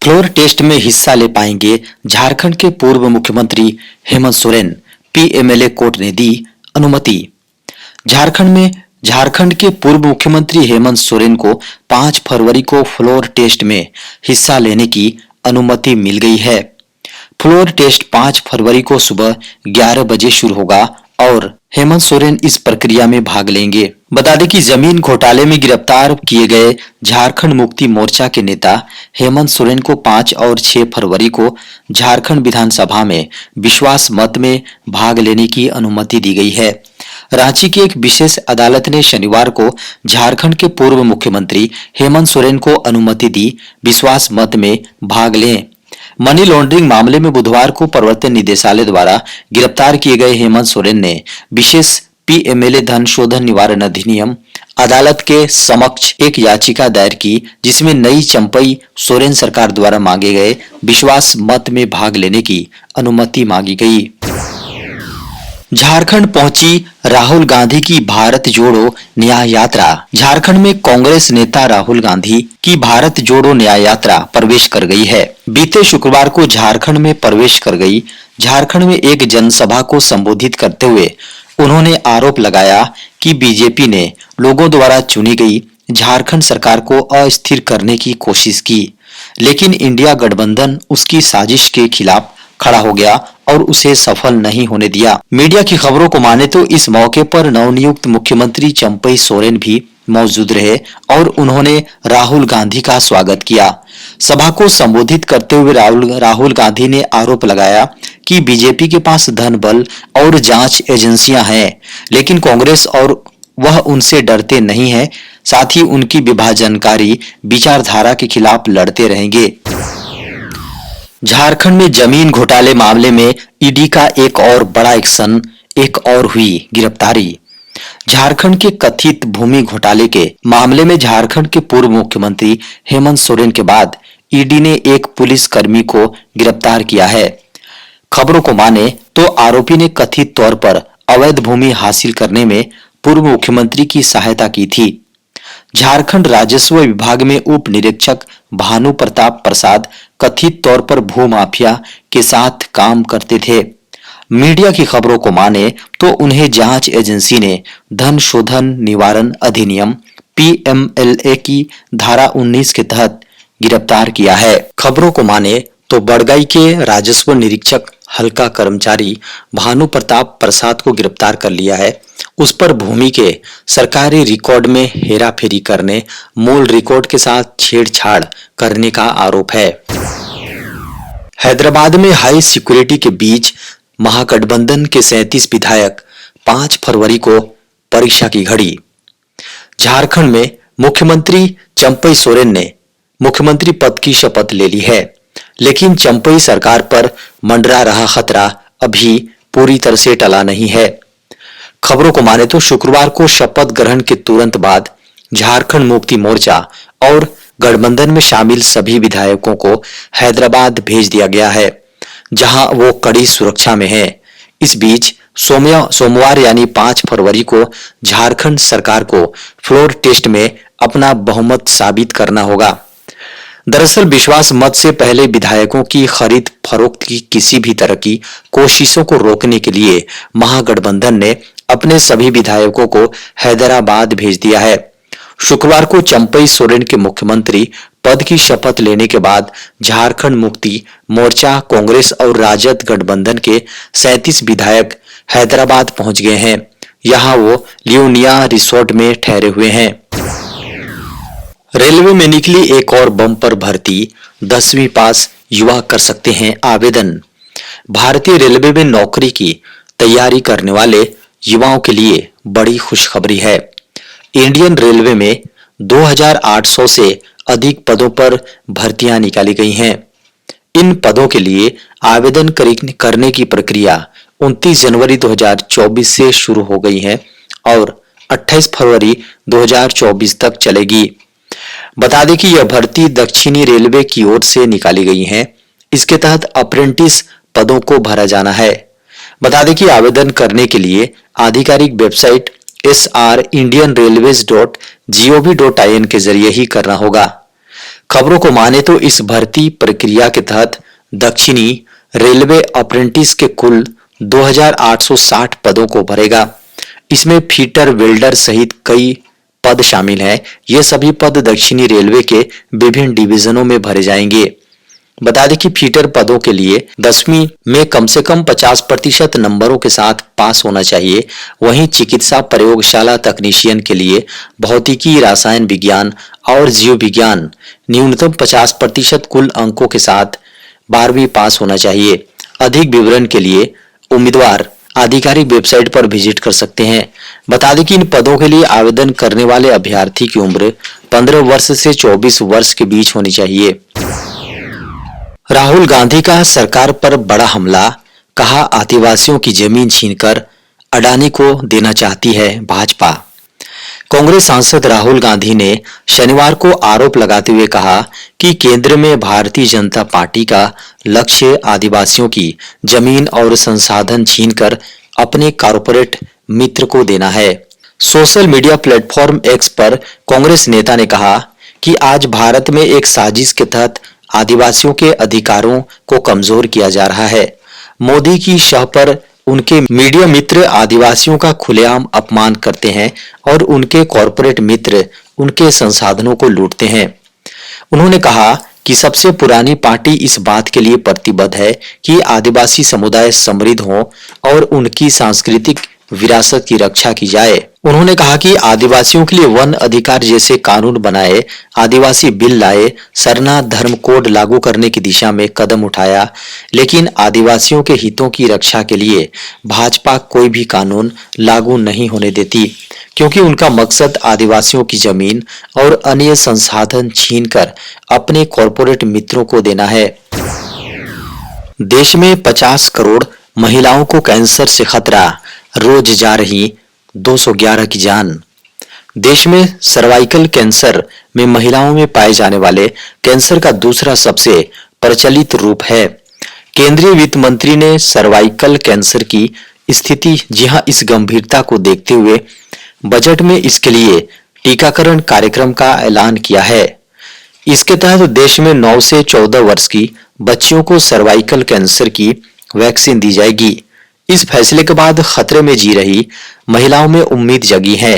Floor test में हिस्सा ले पाएंगे झारखंड के पूर्व मुख्यमंत्री हेमंत सोरेन, पीएमएलए कोर्ट ने दी अनुमति। झारखंड के पूर्व मुख्यमंत्री हेमंत सोरेन को 5 फरवरी को फ्लोर टेस्ट में हिस्सा लेने की अनुमति मिल गई है। फ्लोर टेस्ट 5 फरवरी को सुबह 11 बजे शुरू होगा और हेमंत सोरेन इस प्रक्रिया में भाग लेंगे। बता दें कि जमीन घोटाले में गिरफ्तार किए गए झारखंड मुक्ति मोर्चा के नेता हेमंत सोरेन को 5 और 6 फरवरी को झारखंड विधानसभा में विश्वास मत में भाग लेने की अनुमति दी गई है। रांची की एक विशेष अदालत ने शनिवार को झारखंड के पूर्व मुख्यमंत्री हेमंत सोरेन को अनुमति दी विश्वास मत में भाग लें। मनी लॉन्ड्रिंग मामले में बुधवार को प्रवर्तन निदेशालय द्वारा गिरफ्तार किए गए हेमंत सोरेन ने विशेष पीएमएलए धन शोधन निवारण अधिनियम अदालत के समक्ष एक याचिका दायर की, जिसमें नई चंपई सोरेन सरकार द्वारा मांगे गए विश्वास मत में भाग लेने की अनुमति मांगी गई। झारखंड पहुंची राहुल गांधी की भारत जोड़ो न्याय यात्रा। झारखंड में कांग्रेस नेता राहुल गांधी की भारत जोड़ो न्याय यात्रा प्रवेश कर गई है। बीते शुक्रवार को झारखंड में प्रवेश कर गई। झारखंड में एक जनसभा को संबोधित करते हुए उन्होंने आरोप लगाया कि बीजेपी ने लोगों द्वारा चुनी गई झारखंड सरकार को अस्थिर करने की कोशिश की, लेकिन इंडिया गठबंधन उसकी साजिश के खिलाफ खड़ा हो गया और उसे सफल नहीं होने दिया। मीडिया की खबरों को माने तो इस मौके पर नवनियुक्त मुख्यमंत्री चंपई सोरेन भी मौजूद रहे और उन्होंने राहुल गांधी का स्वागत किया। सभा को संबोधित करते हुए राहुल गांधी ने आरोप लगाया कि बीजेपी के पास धन बल और जांच एजेंसियां हैं, लेकिन कांग्रेस और वह उनसे डरते नहीं है, साथ ही उनकी विभाजनकारी विचारधारा के खिलाफ लड़ते रहेंगे। झारखंड में जमीन घोटाले मामले में ईडी का एक और बड़ा एक्शन, एक और हुई गिरफ्तारी। झारखंड के कथित भूमि घोटाले के मामले में झारखंड के पूर्व मुख्यमंत्री हेमंत सोरेन के बाद ईडी ने एक पुलिसकर्मी को गिरफ्तार किया है। खबरों को माने तो आरोपी ने कथित तौर पर अवैध भूमि हासिल करने में पूर्व मुख्यमंत्री की सहायता की थी। झारखंड राजस्व विभाग में उप निरीक्षक भानु प्रताप प्रसाद कथित तौर पर भूमाफिया के साथ काम करते थे। मीडिया की खबरों को माने तो उन्हें जांच एजेंसी ने धन शोधन निवारण अधिनियम पीएमएलए की धारा 19 के तहत गिरफ्तार किया है। खबरों को माने तो बड़गाई के राजस्व निरीक्षक हल्का कर्मचारी भानु प्रताप प्रसाद को गिरफ्तार कर लिया है। उस पर भूमि के सरकारी रिकॉर्ड में हेराफेरी करने, मूल रिकॉर्ड के साथ छेड़छाड़ करने का आरोप है। हैदराबाद में हाई सिक्योरिटी के बीच महागठबंधन के 37 विधायक 5 फरवरी को परीक्षा की घड़ी। झारखंड में मुख्यमंत्री चंपई सोरेन ने मुख्यमंत्री पद की शपथ ले ली है, लेकिन चंपई सरकार पर मंडरा रहा खतरा अभी पूरी तरह से टला नहीं है। खबरों को माने तो शुक्रवार को शपथ ग्रहण के तुरंत बाद झारखंड मुक्ति मोर्चा और गठबंधन में शामिल सभी विधायकों को हैदराबाद भेज दिया गया है, जहां वो कड़ी सुरक्षा में हैं। इस बीच सोमवार यानी 5 फरवरी को झारखंड सरकार को फ्लोर टेस्ट में अपना बहुमत साबित करना होगा। दरअसल विश्वास मत से पहले विधायकों की खरीद फरोख्त की किसी भी तरह की कोशिशों को रोकने के लिए महागठबंधन ने अपने सभी विधायकों को हैदराबाद भेज दिया है। शुक्रवार को चंपई सोरेन के मुख्यमंत्री पद की शपथ लेने के बाद झारखंड मुक्ति मोर्चा, कांग्रेस और राजद गठबंधन के 37 विधायक हैदराबाद पहुंच गए हैं। यहां वो लियोनिया रिसोर्ट में ठहरे हुए हैं। रेलवे में निकली एक और बम्पर भर्ती, 10वीं पास युवा कर सकते हैं आवेदन। भारतीय रेलवे में नौकरी की तैयारी करने वाले युवाओं के लिए बड़ी खुशखबरी है। इंडियन रेलवे में 2800 से अधिक पदों पर भर्तियां निकाली गई हैं। इन पदों के लिए आवेदन करने की प्रक्रिया 29 जनवरी 2024 से शुरू हो गई है और 28 फरवरी 2024 तक चलेगी। बता दें कि यह भर्ती दक्षिणी रेलवे की ओर से निकाली गई है। इसके तहत अप्रेंटिस पदों को भरा जाना है। बता दें कि आवेदन करने के लिए आधिकारिक वेबसाइट srindianrailways.gov.in के जरिए ही करना होगा। खबरों को माने तो इस भर्ती प्रक्रिया के तहत दक्षिणी रेलवे अप्रेंटिस के कुल 2860 पदों को भरेगा। इसमें फीटर, वेल्डर सहित कई पद शामिल हैं। ये सभी पद दक्षिणी रेलवे के विभिन्न डिवीजनों में भरे जाएंगे। बता दें कि फीटर पदों के लिए 10वीं में कम से कम 50% नंबरों के साथ पास होना चाहिए। वहीं चिकित्सा प्रयोगशाला तकनीशियन के लिए भौतिकी, रसायन विज्ञान और जीव विज्ञान न्यूनतम 50% कुल अंकों के साथ 12वीं पास होना चाहिए। अधिक विवरण के लिए उम्मीदवार आधिकारिक वेबसाइट पर विजिट कर सकते हैं। बता दें कि इन पदों के लिए आवेदन करने वाले अभ्यर्थी की उम्र 15 वर्ष से 24 वर्ष के बीच होनी चाहिए। राहुल गांधी का सरकार पर बड़ा हमला, कहा आदिवासियों की जमीन छीनकर अडानी को देना चाहती है भाजपा। कांग्रेस सांसद राहुल गांधी ने शनिवार को आरोप लगाते हुए कहा कि केंद्र में भारतीय जनता पार्टी का लक्ष्य आदिवासियों की जमीन और संसाधन छीनकर अपने कॉर्पोरेट मित्र को देना है। सोशल मीडिया प्लेटफॉर्म एक्स पर कांग्रेस नेता ने कहा कि आज भारत में एक साजिश के तहत आदिवासियों के अधिकारों को कमजोर किया जा रहा है। मोदी की शह पर उनके मीडिया मित्र आदिवासियों का खुलेआम अपमान करते हैं और उनके कॉर्पोरेट मित्र उनके संसाधनों को लूटते हैं। उन्होंने कहा कि सबसे पुरानी पार्टी इस बात के लिए प्रतिबद्ध है कि आदिवासी समुदाय समृद्ध हो और उनकी सांस्कृतिक विरासत की रक्षा की जाए। उन्होंने कहा कि आदिवासियों के लिए वन अधिकार जैसे कानून बनाए, आदिवासी बिल लाए, सरना धर्म कोड लागू करने की दिशा में कदम उठाया, लेकिन आदिवासियों के हितों की रक्षा के लिए भाजपा कोई भी कानून लागू नहीं होने देती, क्योंकि उनका मकसद आदिवासियों की जमीन और अन्य संसाधन छीनकर अपने कॉर्पोरेट मित्रों को देना है। देश में 50 करोड़ महिलाओं को कैंसर से खतरा, रोज जा रही 211 की जान। देश में सर्वाइकल कैंसर में महिलाओं में पाए जाने वाले कैंसर का दूसरा सबसे प्रचलित रूप है। केंद्रीय वित्त मंत्री ने सर्वाइकल कैंसर की स्थिति, जी हां, इस गंभीरता को देखते हुए बजट में इसके लिए टीकाकरण कार्यक्रम का ऐलान किया है। इसके तहत देश में 9 से 14 वर्ष की बच्चियों को सर्वाइकल कैंसर की वैक्सीन दी जाएगी। इस फैसले के बाद खतरे में जी रही महिलाओं में उम्मीद जगी है।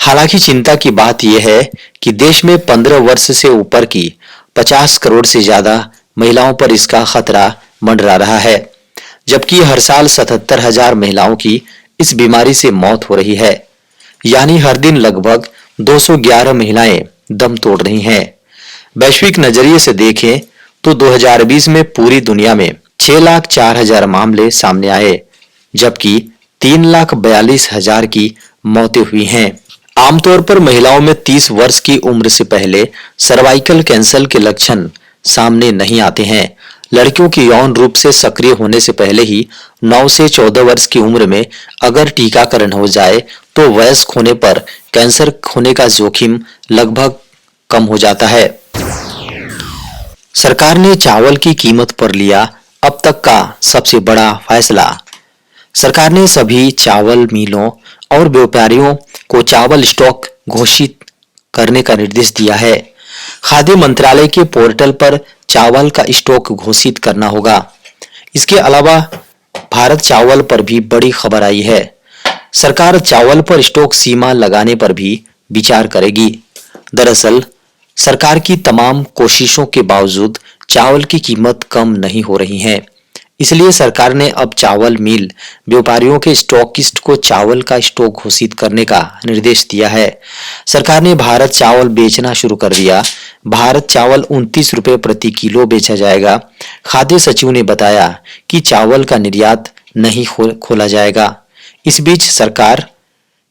हालांकि चिंता की बात यह है कि देश में 15 वर्ष से ऊपर की 50 करोड़ से ज्यादा महिलाओं पर इसका खतरा मंडरा रहा है, जबकि हर साल 77,000 महिलाओं की इस बीमारी से मौत हो रही है। यानी हर दिन लगभग 211 महिलाएं दम तोड़ रही हैं। वैश्विक नजरिए से देखें तो 2020 में पूरी दुनिया में 6,04,000 मामले सामने आए, जबकि 3,42,000 की मौतें हुई हैं। आमतौर पर महिलाओं में 30 वर्ष की उम्र से पहले सर्वाइकल कैंसर के लक्षण सामने नहीं आते हैं। लड़कियों की यौन रूप से सक्रिय होने से पहले ही 9 से 14 वर्ष की उम्र में अगर टीकाकरण हो जाए तो वयस्क होने पर कैंसर होने का जोखिम लगभग कम हो जाता है। सरकार ने चावल की कीमत पर लिया अब तक का सबसे बड़ा फैसला। सरकार ने सभी चावल मिलों और व्यापारियों को चावल स्टॉक घोषित करने का निर्देश दिया है। खाद्य मंत्रालय के पोर्टल पर चावल का स्टॉक घोषित करना होगा। इसके अलावा भारत चावल पर भी बड़ी खबर आई है। सरकार चावल पर स्टॉक सीमा लगाने पर भी विचार करेगी। दरअसल सरकार की तमाम कोशिशों के बावजूद चावल की कीमत कम नहीं हो रही है, इसलिए सरकार ने अब चावल मिल व्यापारियों के स्टॉकिस्ट को चावल का स्टॉक घोषित करने का निर्देश दिया है। सरकार ने भारत चावल बेचना शुरू कर दिया। भारत चावल 29 रुपए प्रति किलो बेचा जाएगा। खाद्य सचिव ने बताया कि चावल का निर्यात नहीं खोला जाएगा। इस बीच सरकार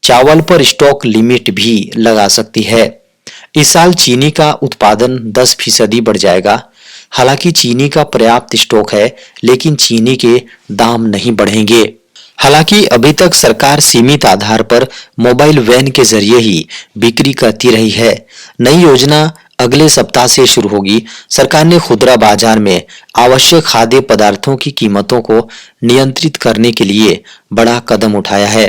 चावल पर स्टॉक लिमिट भी लगा सकती है। इस साल चीनी का उत्पादन 10% बढ़ जाएगा। हालांकि चीनी का पर्याप्त स्टॉक है, लेकिन चीनी के दाम नहीं बढ़ेंगे। हालांकि अभी तक सरकार सीमित आधार पर मोबाइल वैन के जरिए ही बिक्री करती रही है। नई योजना अगले सप्ताह से शुरू होगी। सरकार ने खुदरा बाजार में आवश्यक खाद्य पदार्थों की कीमतों को नियंत्रित करने के लिए बड़ा कदम उठाया है।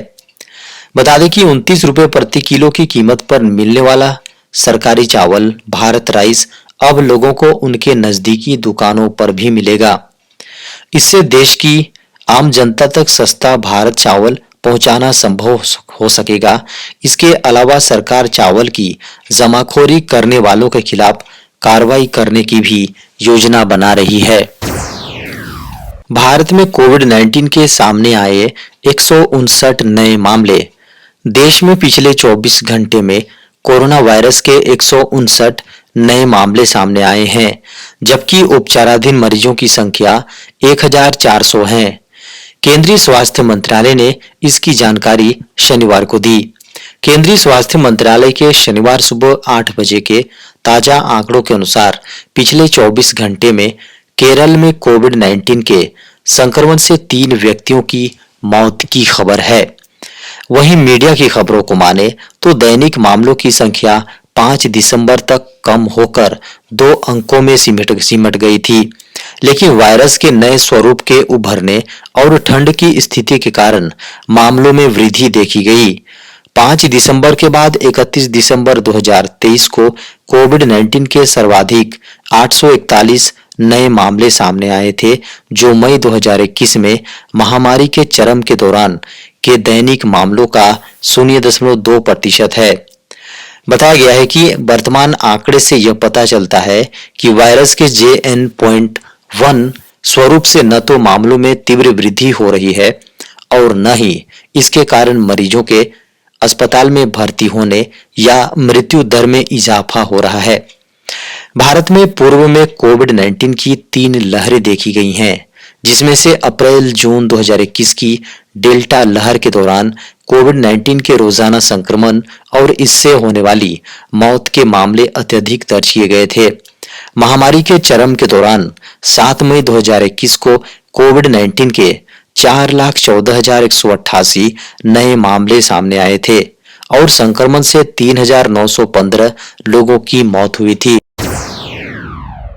बता दें कि 29 रुपए प्रति किलो की कीमत पर मिलने वाला सरकारी चावल भारत राइस अब लोगों को उनके नजदीकी दुकानों पर भी मिलेगा। इससे देश की आम जनता तक सस्ता भारत चावल पहुंचाना संभव हो सकेगा। इसके अलावा सरकार चावल की जमाखोरी करने वालों के खिलाफ कार्रवाई करने की भी योजना बना रही है। भारत में कोविड-19 के सामने आए 159 नए मामले। देश में पिछले 24 घंटे में कोरोना वायरस के 159 नए मामले सामने आए हैं, जबकि उपचाराधीन मरीजों की संख्या 1400 है। केंद्रीय स्वास्थ्य मंत्रालय ने इसकी जानकारी शनिवार को दी। केंद्रीय स्वास्थ्य मंत्रालय के शनिवार सुबह 8 बजे के ताजा आंकड़ों के अनुसार पिछले 24 घंटे में केरल में कोविड-19 के संक्रमण से 3 व्यक्तियों की मौत की खबर है। वहीं मीडिया की खबरों को माने तो दैनिक मामलों की संख्या 5 दिसंबर तक कम होकर 2 अंकों में सिमट गई थी, लेकिन वायरस के नए स्वरूप के उभरने और ठंड की स्थिति के कारण मामलों में वृद्धि देखी गई। 5 दिसंबर के बाद 31 दिसंबर 2023 को कोविड-19 के सर्वाधिक 841 नए मामले सामने आए थे, जो मई 2021 में महामारी के चरम के दौरान के दैनिक मामलों का 0.2% है। बताया गया है कि वर्तमान आंकड़े से यह पता चलता है कि वायरस के JN.1 स्वरूप से न तो मामलों में तीव्र वृद्धि हो रही है और न ही इसके कारण मरीजों के अस्पताल में भर्ती होने या मृत्यु दर में इजाफा हो रहा है। भारत में पूर्व में कोविड-19 की 3 लहरें देखी गई हैं, जिसमें से अप्रैल-जून 2021 की डेल्टा लहर के दौरान कोविड-19 के रोजाना संक्रमण और इससे होने वाली मौत के मामले अत्यधिक दर्ज किए गए थे। महामारी के चरम के दौरान 7 मई 2021 को कोविड-19 के 4,14,188 नए मामले सामने आए थे और संक्रमण से 3,915 लोगों की मौत हुई थी।